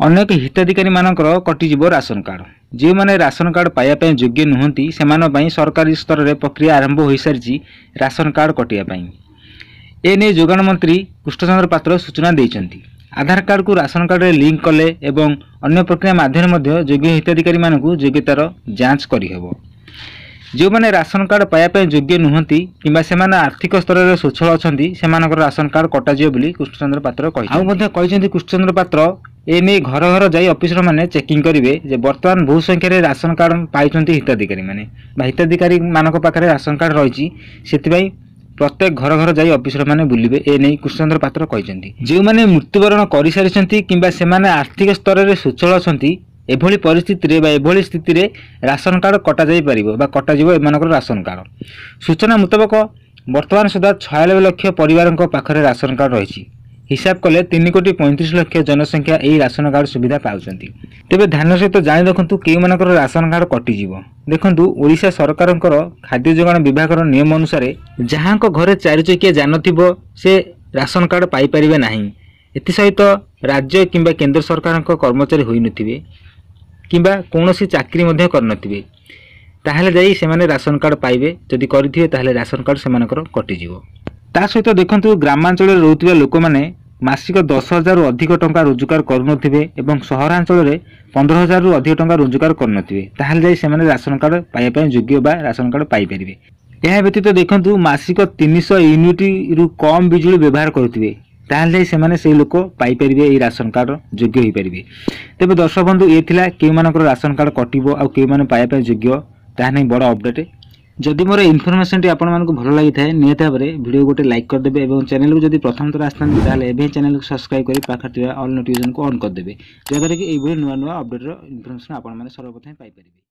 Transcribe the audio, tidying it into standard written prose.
अनेक हिताधिकारी मानकर कटिजिव ration card. जो मैंने राशन कार्ड पाइबा योग्य नुहति से सरकारी स्तर में प्रक्रिया आरंभ हो सारी राशन कार्ड कटाई। एने जोगाण मंत्री कृष्णचंद्र पात्र सूचना देइछन्ति। आधार कार्ड को राशन कार्ड में लिंक कले एवं अन्य प्रक्रिया माध्यम योग्य हिताधिकारी मानक योग्यतार जांच करिहेबो। जो मैंने राशन कार्ड पाइबा योग्य नुहति कि से आर्थिक स्तर में स्वच्छल अच्छी से राशन कार्ड कटाଯିव बोली कृष्णचंद्र पात्र कहते। कृष्णचंद्र पात्र एने घर घर जाई ऑफिसर माने चेकिंग करेंगे जे वर्तमान बहु संख्यार राशन कार्ड पाई हिताधिकारी माने हिताधिकारी मानक पाखरे राशन कार्ड रही से प्रत्येक घर घर जाई ऑफिसर माने बुलिबे एने कृष्णचंद्र पात्र कहते। जो मैंने मृत्युवरण कर सारी कि से आर्थिक स्तर में स्वच्छल अच्छी एभली परिस्थिति एभली स्थिति रे राशन कार्ड कटा जाई परिबो बा कटाजिवो एमानकर राशन कार्ड। सूचना मुताबक वर्तमान सुधा 96 लाख परिवार पाखरे राशन कार्ड रही। हिसाब कले 3,35,00,000 जनसंख्या यही राशन कार्ड सुविधा पाउछन्ति। तेबे ध्यान सहित जानि देखंतु केउ मानकर राशन कार्ड कटिजिवो। देखंतु ओडिशा सरकारंकर खाद्य जोगाण विभागर नियम अनुसार जहांको घरे 4 चकिया जान थिबो से राशन कार्ड पाई परिबे नाही। एथि सहित राज्य किंबा केंद्र सरकारंक कर्मचारी होई नथिबे किंबा कोनोसी चाकरी मध्य करनथिबे ताहले जाई से माने राशन कार्ड पाइबे। जदि करिथिबे ताहले राशन कार्ड सेमानकर कटिजिवो। ता सहित देखंतु ग्रामांचल रे रहउथिबा लोक माने मासिक 10,000 रु अधिक टंका रोजगार करुनथिबे एवं सहरांचल रे 15,000 रु अधिक टंका रोजगार करुनथिबे ताहले जाई से माने राशन कार्ड पाइबा योग्य बा राशन कार्ड पाई परिबे। एहा व्यतीत देखंतु मासिक 300 यूनिट रु कम बिजुली व्यवहार करुथिबे ताहले जाई से माने से लोक पाई परिबे ए राशन कार्ड योग्य होई परिबे। तेबे दर्शक बंधु ए थिला केउ मानकर राशन कार्ड कटिबो आ केउ माने पाइबा योग्य ताहा नै बड़ अपडेट। जदि मोर इनफॉरमेशन टी आपण मानकु भलो लागि थाए नियत भाबरे वीडियो गोटे लाइक कर देबे एवं चैनल को जदि प्रथम थर आस्थान ताले एबे चैनल को सब्सक्राइब करी पाखा ऑल नोटिफिकेशन को ऑन कर देबे जदि कि एबे नुवा नुवा अपडेट रो इनफॉरमेशन आपण माने सर्वप्रथम पाई परिबे।